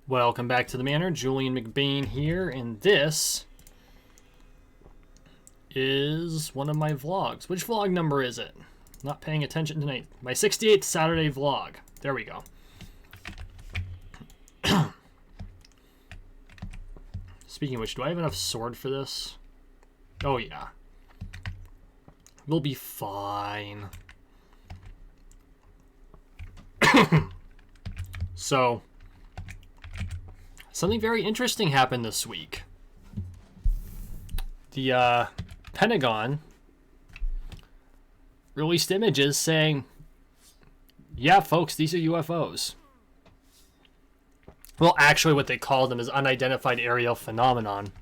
Welcome back to the Manor. Julian McBain here, and this is one of my vlogs. Which vlog number is it? Not paying attention tonight. My 68th Saturday vlog. There we go. Speaking of which, do I have enough sword for this? Oh yeah. We'll be fine. So, something very interesting happened this week. The Pentagon released images saying, yeah, folks, these are UFOs. Well, actually, what they called them is unidentified aerial phenomenon,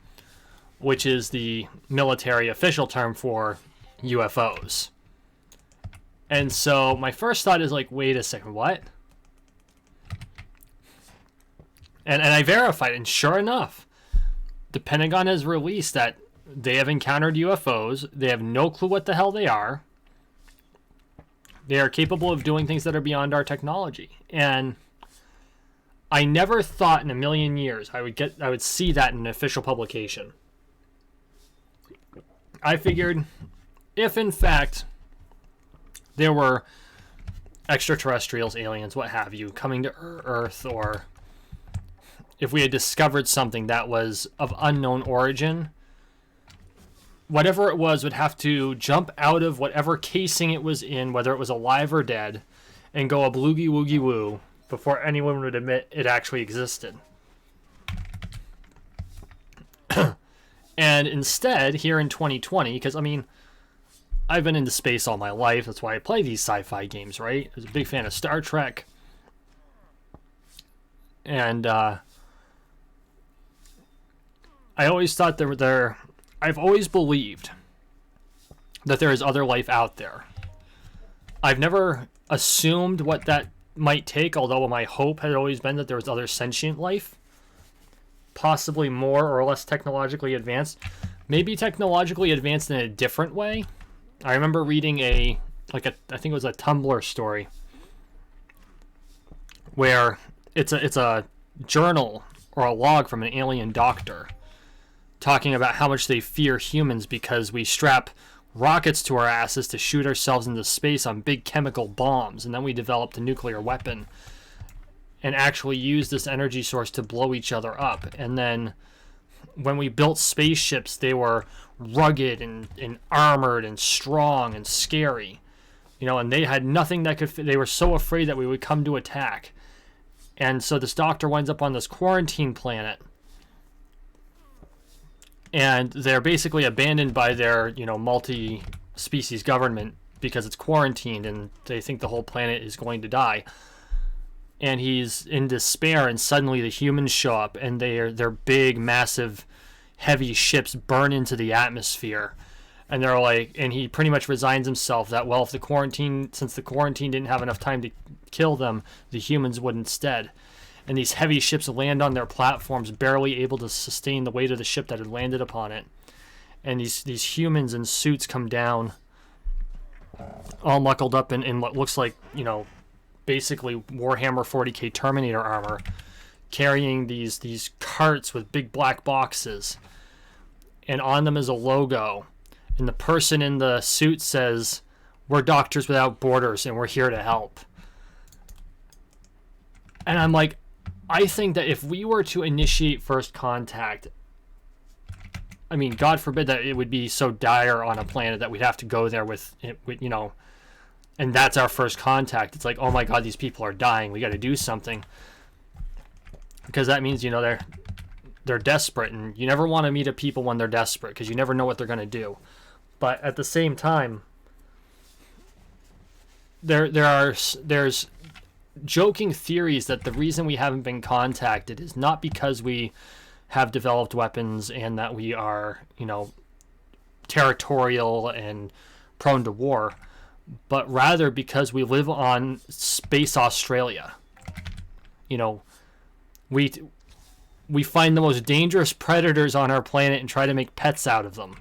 which is the military official term for UFOs. And so my first thought is like, wait a second, what? And I verified, and sure enough, the Pentagon has released that they have encountered UFOs. They have no clue what the hell they are. They are capable of doing things that are beyond our technology. And I never thought in a million years I would see that in an official publication. I figured if in fact there were extraterrestrials, aliens, what have you, coming to Earth, or if we had discovered something that was of unknown origin, whatever it was would have to jump out of whatever casing it was in, whether it was alive or dead, and go a bloogie woogie woo before anyone would admit it actually existed. And instead, here in 2020, because I mean, I've been into space all my life, that's why I play these sci-fi games, right? I was a big fan of Star Trek. And I always thought I've always believed that there is other life out there. I've never assumed what that might take, although my hope had always been that there was other sentient life, possibly more or less technologically advanced, maybe technologically advanced in a different way. I remember reading I think it was a Tumblr story where it's a journal or a log from an alien doctor talking about how much they fear humans because we strap rockets to our asses to shoot ourselves into space on big chemical bombs, and then we developed a nuclear weapon and actually used this energy source to blow each other up. And then when we built spaceships, they were rugged and armored and strong and scary, and they had nothing that could they were so afraid that we would come to attack. And so this doctor winds up on this quarantine planet, and they're basically abandoned by their, multi-species government because it's quarantined and they think the whole planet is going to die. And he's in despair, and suddenly the humans show up, and their big, massive, heavy ships burn into the atmosphere. And they're like, and he pretty much resigns himself that, well, since the quarantine didn't have enough time to kill them, the humans would instead. And these heavy ships land on their platforms, barely able to sustain the weight of the ship that had landed upon it. And these humans in suits come down, all muckled up in what looks like, basically Warhammer 40k Terminator armor, carrying these carts with big black boxes. And on them is a logo. And the person in the suit says, "We're Doctors Without Borders, and we're here to help." And I'm like, I think that if we were to initiate first contact, I mean, God forbid that it would be so dire on a planet that we'd have to go there with and that's our first contact. It's like, oh my God, these people are dying. We got to do something. Because that means, they're desperate, and you never want to meet a people when they're desperate because you never know what they're going to do. But at the same time, there's joking theories that the reason we haven't been contacted is not because we have developed weapons and that we are, territorial and prone to war, but rather because we live on Space Australia. We find the most dangerous predators on our planet and try to make pets out of them.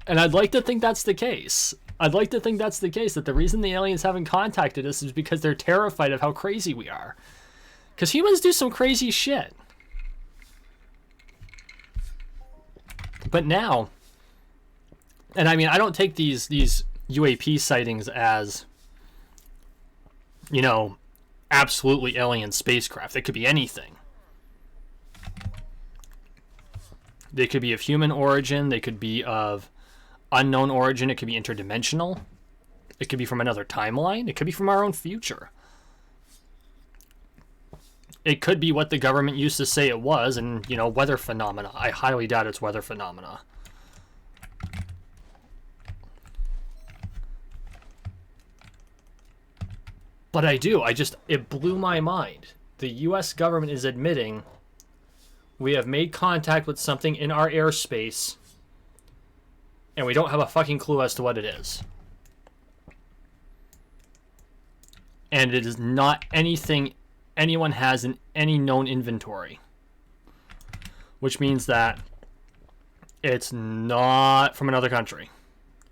And I'd like to think that's the case. I'd like to think that's the case, that the reason the aliens haven't contacted us is because they're terrified of how crazy we are. Because humans do some crazy shit. But now, and I mean, I don't take these UAP sightings as, you know, absolutely alien spacecraft. They could be anything. They could be of human origin. They could be of unknown origin. It could be interdimensional. It could be from another timeline. It could be from our own future. It could be what the government used to say it was, and, you know, weather phenomena. I highly doubt it's weather phenomena. But it blew my mind. The U.S. government is admitting we have made contact with something in our airspace, and we don't have a fucking clue as to what it is. And it is not anything anyone has in any known inventory. Which means that it's not from another country.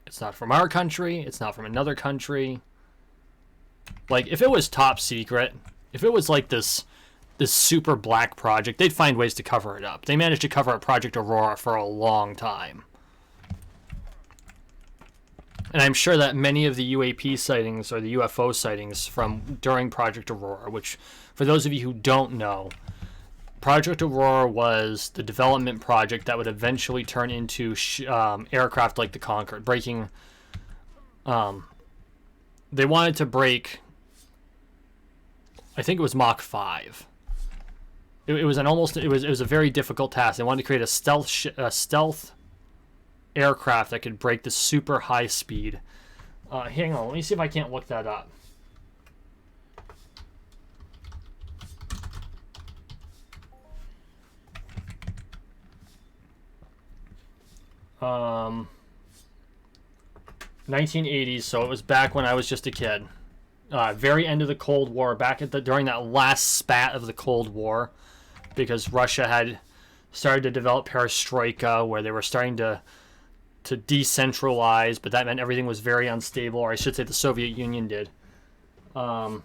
It's not from our country. It's not from another country. Like, if it was top secret, if it was like this super black project, they'd find ways to cover it up. They managed to cover up Project Aurora for a long time. And I'm sure that many of the UAP sightings or the UFO sightings from during Project Aurora, which, for those of you who don't know, Project Aurora was the development project that would eventually turn into aircraft like the Concorde, breaking. They wanted to break, I think it was Mach 5. It was a very difficult task. They wanted to create a stealth aircraft that could break the super high speed. Hang on, let me see if I can't look that up. Um, 1980s, so it was back when I was just a kid. Very end of the Cold War, during that last spat of the Cold War, because Russia had started to develop perestroika, where they were starting to decentralize, but that meant everything was very unstable, or I should say the Soviet Union did. Oh,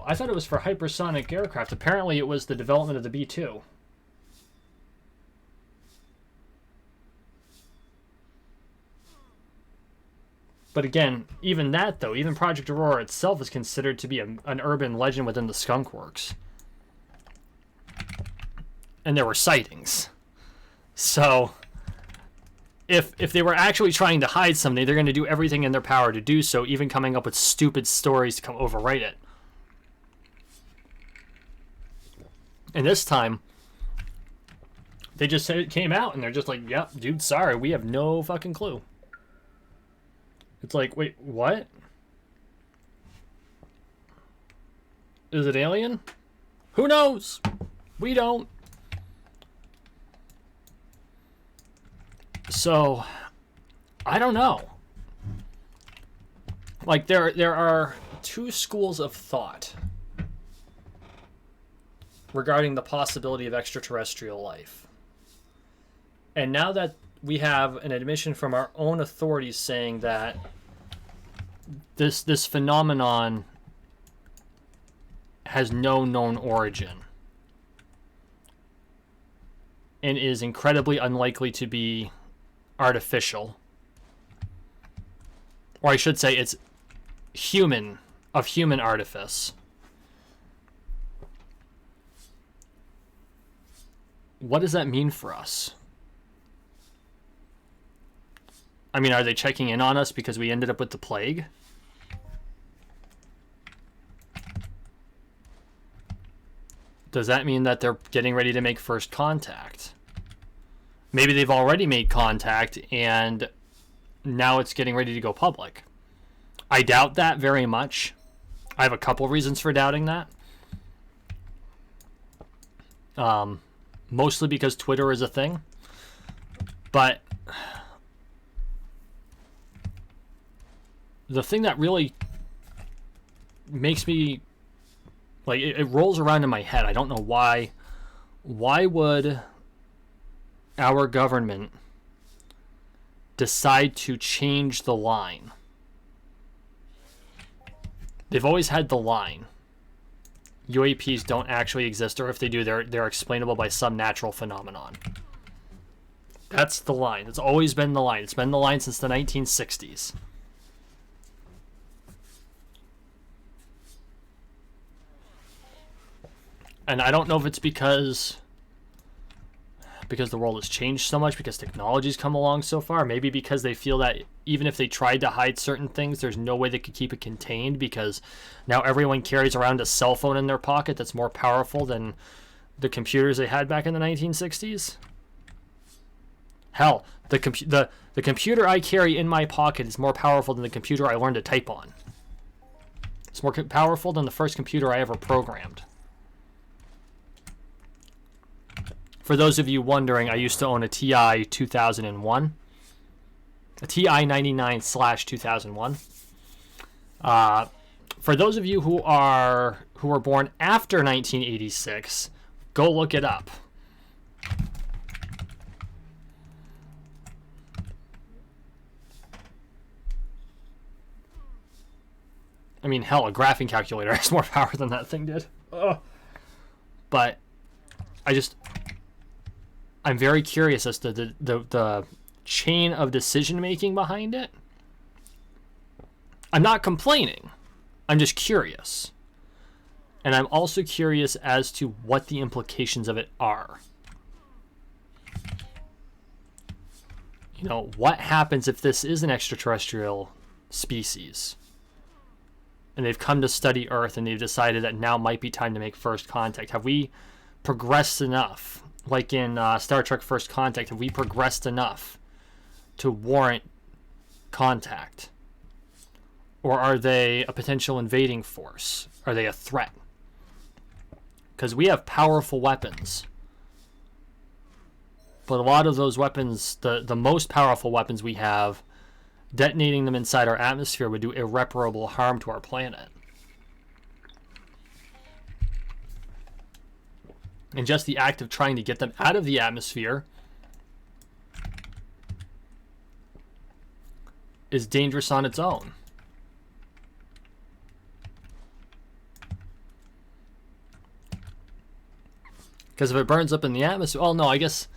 I thought it was for hypersonic aircraft. Apparently it was the development of the B-2. But again, even that, though, even Project Aurora itself is considered to be an urban legend within the Skunk Works. And there were sightings. So, if they were actually trying to hide something, they're going to do everything in their power to do so, even coming up with stupid stories to come overwrite it. And this time, they just said it came out, and they're just like, yep, dude, sorry, we have no fucking clue. It's like, wait, what? Is it alien? Who knows? We don't. So, I don't know. Like, there are two schools of thought regarding the possibility of extraterrestrial life. And now that we have an admission from our own authorities saying that this phenomenon has no known origin and is incredibly unlikely to be artificial, or I should say it's human artifice. What does that mean for us? I mean, are they checking in on us because we ended up with the plague? Does that mean that they're getting ready to make first contact? Maybe they've already made contact and now it's getting ready to go public. I doubt that very much. I have a couple reasons for doubting that. Mostly because Twitter is a thing. But the thing that really makes me Like, it rolls around in my head. I don't know why. Why would our government decide to change the line? They've always had the line. UAPs don't actually exist, or if they do, they're explainable by some natural phenomenon. That's the line. It's always been the line. It's been the line since the 1960s. And I don't know if it's because the world has changed so much, because technology's come along so far. Maybe because they feel that even if they tried to hide certain things, there's no way they could keep it contained, because now everyone carries around a cell phone in their pocket that's more powerful than the computers they had back in the 1960s. Hell, the computer I carry in my pocket is more powerful than the computer I learned to type on. It's more powerful than the first computer I ever programmed. For those of you wondering, I used to own a TI 2001. A TI 99/2001. For those of you who were born after 1986, go look it up. I mean, hell, a graphing calculator has more power than that thing did. Ugh. But I'm very curious as to the chain of decision making behind it. I'm not complaining. I'm just curious. And I'm also curious as to what the implications of it are. You know, what happens if this is an extraterrestrial species? And they've come to study Earth, and they've decided that now might be time to make first contact. Have we progressed enough? Like in Star Trek First Contact, have we progressed enough to warrant contact? Or are they a potential invading force? Are they a threat? Because we have powerful weapons. But a lot of those weapons, the most powerful weapons we have, detonating them inside our atmosphere would do irreparable harm to our planet. And just the act of trying to get them out of the atmosphere is dangerous on its own. Because if it burns up in the atmosphere, well, no, I guess,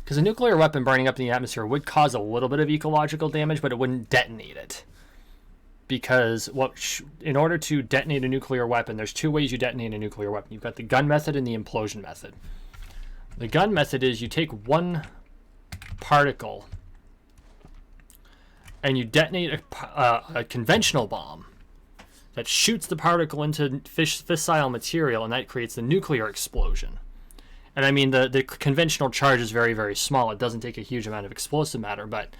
because a nuclear weapon burning up in the atmosphere would cause a little bit of ecological damage, but it wouldn't detonate it. Because in order to detonate a nuclear weapon, there's two ways you detonate a nuclear weapon. You've got the gun method and the implosion method. The gun method is you take one particle and you detonate a conventional bomb that shoots the particle into fissile material, and that creates the nuclear explosion. And I mean, the conventional charge is very, very small. It doesn't take a huge amount of explosive matter, but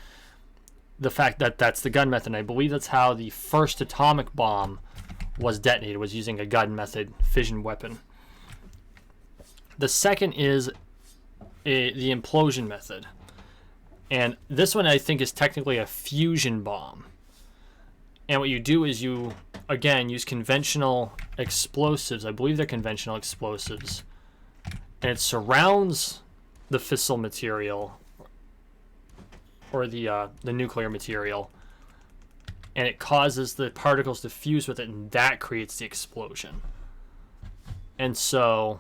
the fact that that's the gun method, and I believe that's how the first atomic bomb was detonated, was using a gun method fission weapon. The second is the implosion method. And this one I think is technically a fusion bomb. And what you do is you, again, use conventional explosives. I believe they're conventional explosives. And it surrounds the fissile material, or the nuclear material, and it causes the particles to fuse with it, and that creates the explosion. And so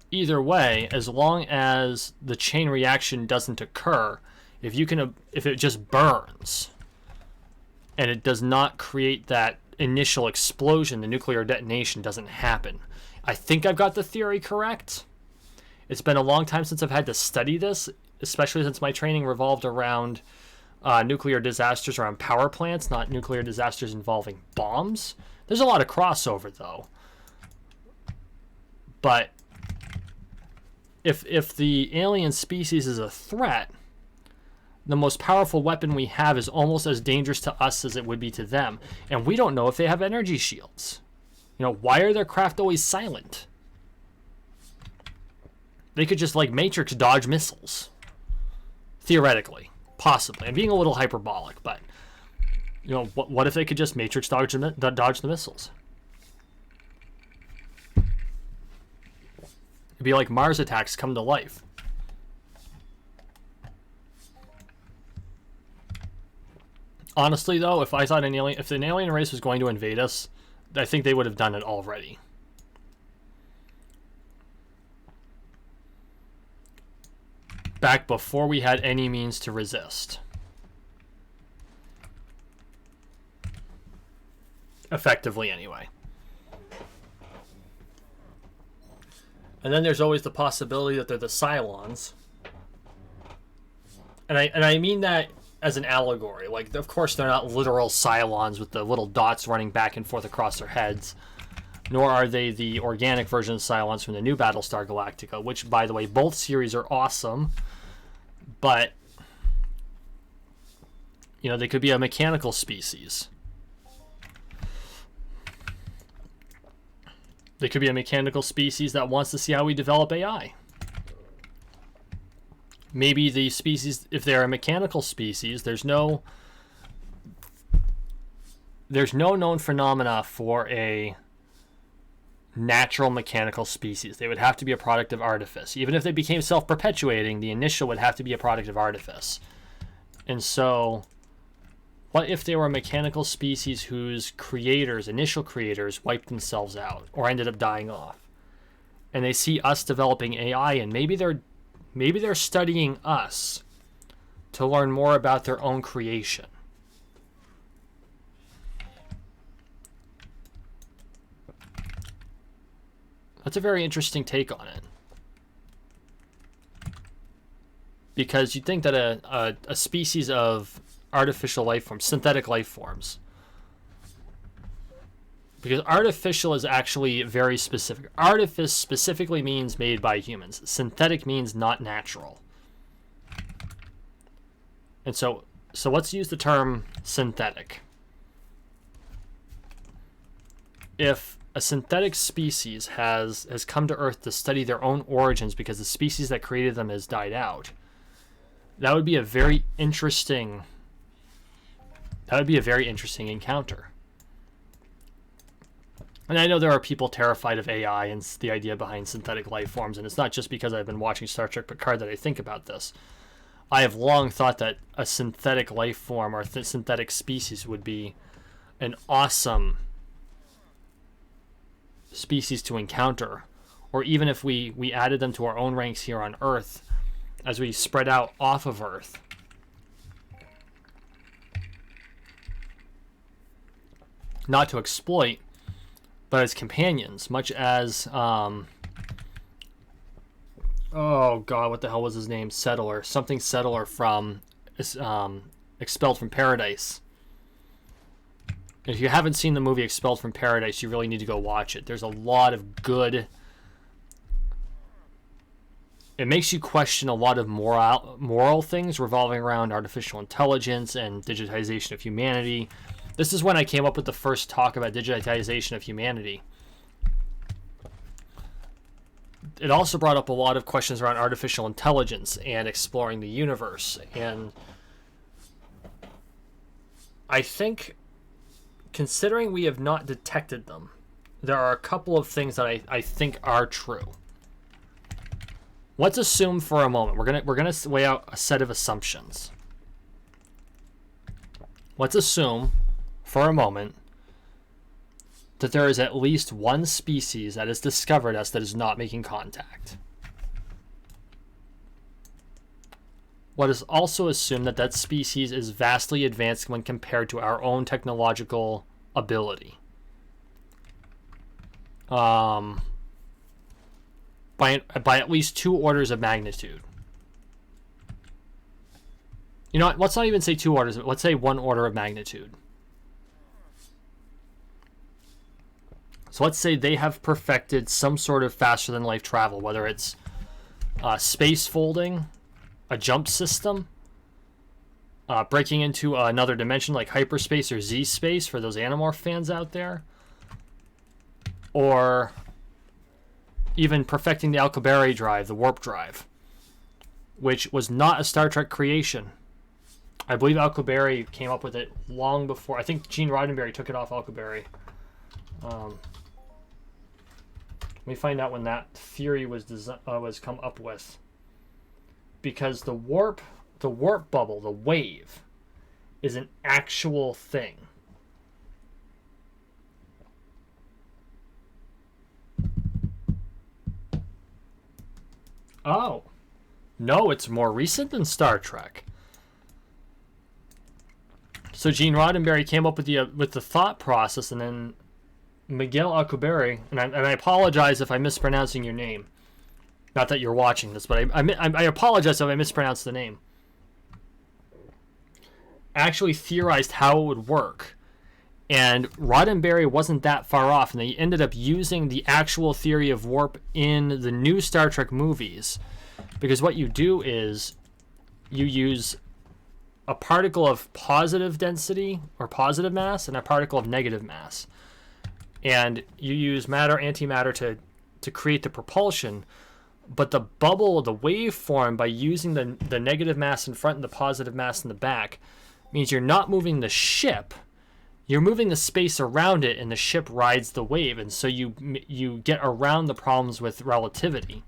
either way, as long as the chain reaction doesn't occur, if it just burns and it does not create that initial explosion, the nuclear detonation doesn't happen. I think I've got the theory correct. It's been a long time since I've had to study this, especially since my training revolved around nuclear disasters around power plants, not nuclear disasters involving bombs. There's a lot of crossover, though. But if the alien species is a threat, the most powerful weapon we have is almost as dangerous to us as it would be to them. And we don't know if they have energy shields. You know, why are their craft always silent? They could just, like Matrix, dodge missiles. Theoretically. Possibly. I'm being a little hyperbolic, but What if they could just matrix dodge the missiles? It'd be like Mars attacks come to life. Honestly, though, if an alien race was going to invade us, I think they would have done it already. Back before we had any means to resist. Effectively, anyway. And then there's always the possibility that they're the Cylons. And I mean that as an allegory. Like, of course, they're not literal Cylons with the little dots running back and forth across their heads. Nor are they the organic version of Cylons from the new Battlestar Galactica, which, by the way, both series are awesome. But, they could be a mechanical species. They could be a mechanical species that wants to see how we develop AI. Maybe the species, if they're a mechanical species, there's no known phenomena for a natural mechanical species. They would have to be a product of artifice. Even if they became self-perpetuating, the initial would have to be a product of artifice. And so, what if they were a mechanical species whose initial creators, wiped themselves out or ended up dying off? And they see us developing AI, and maybe they're studying us to learn more about their own creation. That's a very interesting take on it. Because you'd think that a species of artificial life forms, synthetic life forms, because artificial is actually very specific. Artifice specifically means made by humans. Synthetic means not natural. And so let's use the term synthetic. If a synthetic species has come to Earth to study their own origins because the species that created them has died out, that would be a very interesting encounter. And I know there are people terrified of AI and the idea behind synthetic life forms, and it's not just because I've been watching Star Trek Picard that I think about this. I have long thought that a synthetic life form or synthetic species would be an awesome species to encounter, or even if we added them to our own ranks here on Earth as we spread out off of Earth. Not to exploit, but as companions, much as oh god, what the hell was his name? Settler from Expelled from Paradise. If you haven't seen the movie Expelled from Paradise, you really need to go watch it. There's a lot of good. It makes you question a lot of moral things revolving around artificial intelligence and digitization of humanity. This is when I came up with the first talk about digitization of humanity. It also brought up a lot of questions around artificial intelligence and exploring the universe. And I think, considering we have not detected them, there are a couple of things that I think are true. Let's assume for a moment, we're gonna weigh out a set of assumptions. Let's assume for a moment that there is at least one species that has discovered us that is not making contact. Let us also assume that that species is vastly advanced when compared to our own technological ability. By at least 2 orders of magnitude. You know what? Let's not even say 2 orders. Let's say 1 order of magnitude. So let's say they have perfected some sort of faster than light travel, whether it's space folding, a jump system, breaking into another dimension like hyperspace or Z-space for those Animorph fans out there, or even perfecting the Alcubierre drive, the warp drive, which was not a Star Trek creation. I believe Alcubierre came up with it long before. I think Gene Roddenberry took it off Alcubierre. Let me find out when that theory was come up with. Because the warp bubble, the wave, is an actual thing. Oh. No, it's more recent than Star Trek. So Gene Roddenberry came up with the thought process, and then Miguel Alcubierre, and I apologize if I'm mispronouncing your name. Not that you're watching this, but I apologize if I mispronounced the name. Actually theorized how it would work. And Roddenberry wasn't that far off, and they ended up using the actual theory of warp in the new Star Trek movies. Because what you do is you use a particle of positive density or positive mass and a particle of negative mass. And you use matter, antimatter to create the propulsion. But the bubble, the waveform, by using the negative mass in front and the positive mass in the back, means you're not moving the ship. You're moving the space around it, and the ship rides the wave. And so you get around the problems with relativity.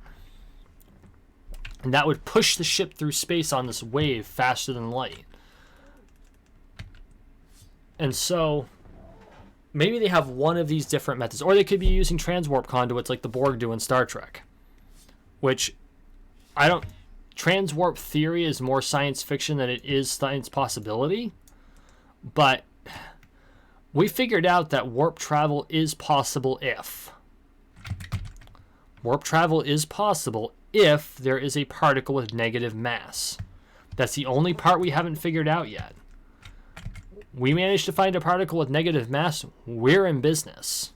And that would push the ship through space on this wave faster than light. And so maybe they have one of these different methods. Or they could be using transwarp conduits like the Borg do in Star Trek. Which, transwarp theory is more science fiction than it is science possibility. But we figured out that warp travel is possible if. Warp travel is possible if there is a particle with negative mass. That's the only part we haven't figured out yet. We managed to find a particle with negative mass, we're in business.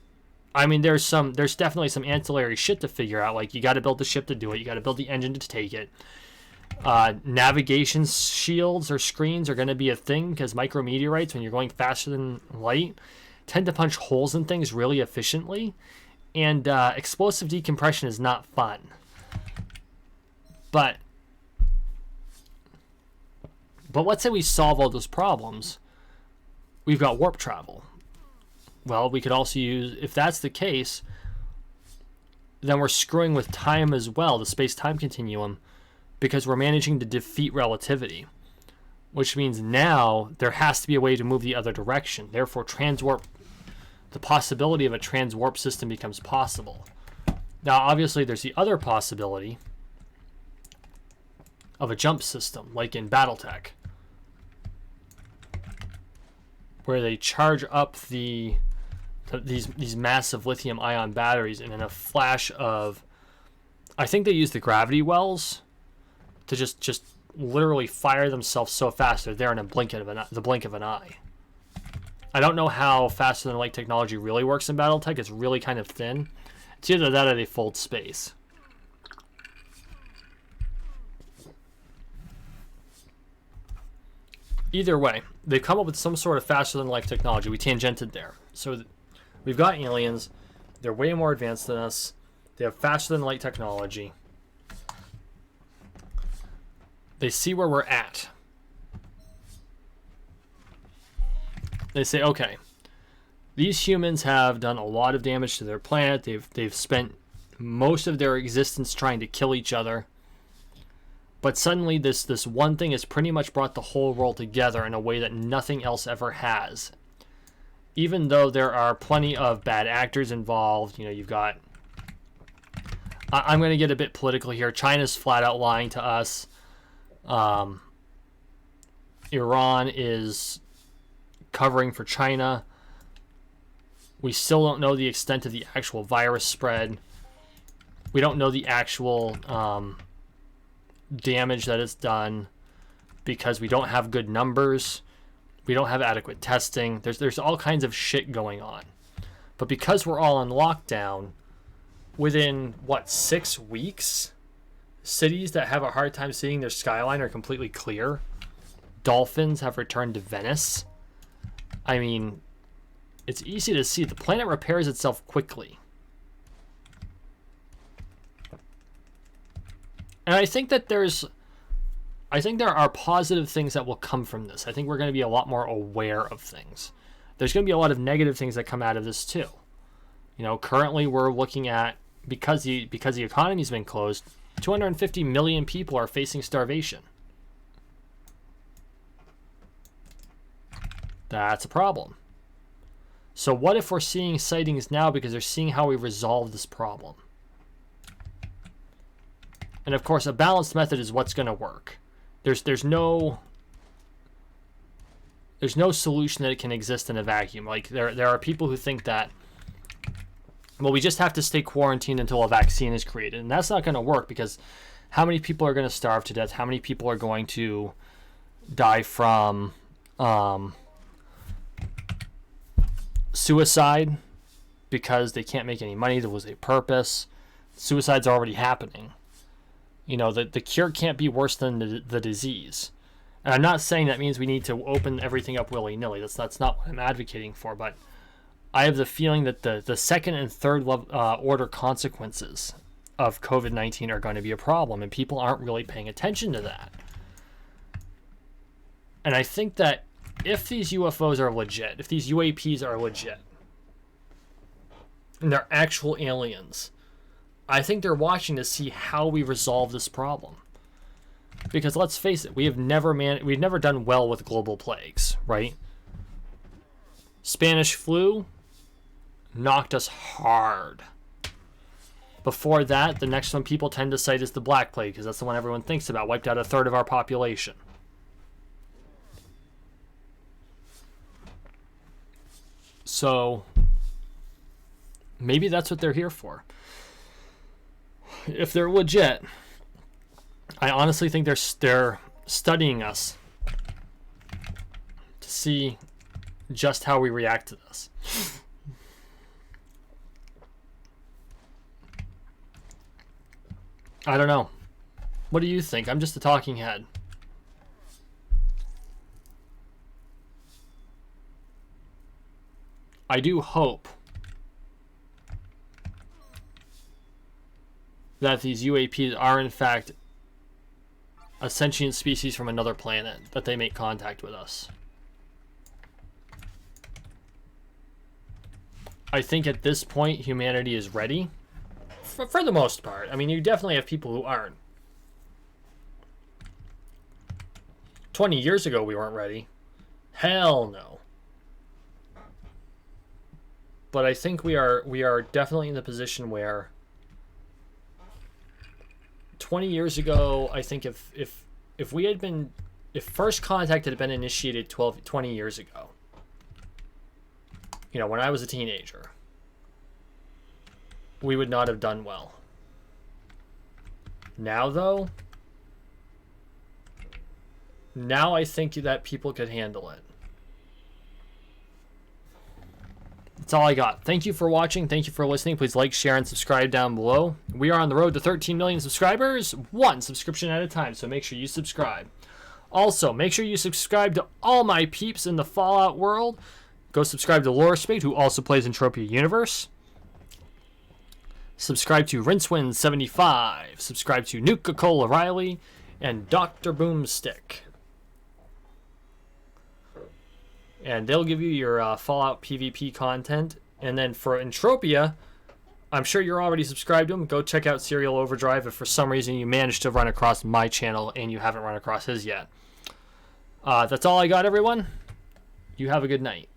I mean, there's definitely some ancillary shit to figure out. Like, you got to build the ship to do it. You got to build the engine to take it. Navigation shields or screens are going to be a thing because micrometeorites, when you're going faster than light, tend to punch holes in things really efficiently. And explosive decompression is not fun. But let's say we solve all those problems. We've got warp travel. Well, we could also use, if that's the case, then we're screwing with time as well, the space-time continuum, because we're managing to defeat relativity, which means now there has to be a way to move the other direction. Therefore, the possibility of a transwarp system becomes possible. Now, obviously, there's the other possibility of a jump system, like in Battletech, where they charge up these massive lithium-ion batteries, and in a flash of, I think they use the gravity wells to just literally fire themselves so fast they're there in the blink of an eye. I don't know how faster than light technology really works in Battletech. It's really kind of thin. It's either that or they fold space. Either way, they've come up with some sort of faster than light technology. We tangented there. So we've got aliens. They're way more advanced than us. They have faster than light technology. They see where we're at. They say, okay, these humans have done a lot of damage to their planet. They've spent most of their existence trying to kill each other. But suddenly this one thing has pretty much brought the whole world together in a way that nothing else ever has. Even though there are plenty of bad actors involved, you've got... I'm going to get a bit political here. China's flat out lying to us. Iran is covering for China. We still don't know the extent of the actual virus spread. We don't know the actual damage that it's done because we don't have good numbers. We don't have adequate testing. There's all kinds of shit going on. But because we're all on lockdown, within, 6 weeks, cities that have a hard time seeing their skyline are completely clear. Dolphins have returned to Venice. I mean, it's easy to see. The planet repairs itself quickly. And I think that I think there are positive things that will come from this. I think we're going to be a lot more aware of things. There's going to be a lot of negative things that come out of this too. You know, currently we're looking at, because the economy's been closed, 250 million people are facing starvation. That's a problem. So what if we're seeing sightings now because they're seeing how we resolve this problem? And of course, a balanced method is what's going to work. There's no solution that it can exist in a vacuum. Like there are people who think that, well, we just have to stay quarantined until a vaccine is created, and that's not going to work, because how many people are going to starve to death? How many people are going to die from suicide because they can't make any money? There was a purpose. Suicide's already happening. You know, the cure can't be worse than the disease. And I'm not saying that means we need to open everything up willy-nilly. That's not what I'm advocating for. But I have the feeling that the second and third order consequences of COVID-19 are going to be a problem, and people aren't really paying attention to that. And I think that if these UFOs are legit, if these UAPs are legit, and they're actual aliens, I think they're watching to see how we resolve this problem. Because let's face it, we've never done well with global plagues, right? Spanish flu knocked us hard. Before that, the next one people tend to cite is the Black Plague, because that's the one everyone thinks about. Wiped out a third of our population. So maybe that's what they're here for. If they're legit, I honestly think they're studying us to see just how we react to this. I don't know. What do you think? I'm just a talking head. I do hope that these UAPs are in fact a sentient species from another planet, that they make contact with us. I think at this point humanity is ready, for the most part. I mean, you definitely have people who aren't. 20 years ago we weren't ready. Hell no. But I think we are definitely in the position where 20 years ago, I think if first contact had been initiated 20 years ago, you know, when I was a teenager, we would not have done well. Now though, now I think that people could handle it. That's all I got. Thank you for watching. Thank you for listening. Please like, share, and subscribe down below. We are on the road to 13 million subscribers, one subscription at a time, so make sure you subscribe. Also, make sure you subscribe to all my peeps in the Fallout world. Go subscribe to Lorespade, who also plays in Tropia Universe. Subscribe to Rincewind75. Subscribe to Nuka-Cola Riley and Dr. Boomstick. And they'll give you your Fallout PvP content. And then for Entropia, I'm sure you're already subscribed to him. Go check out Serial Overdrive if for some reason you managed to run across my channel and you haven't run across his yet. That's all I got, everyone. You have a good night.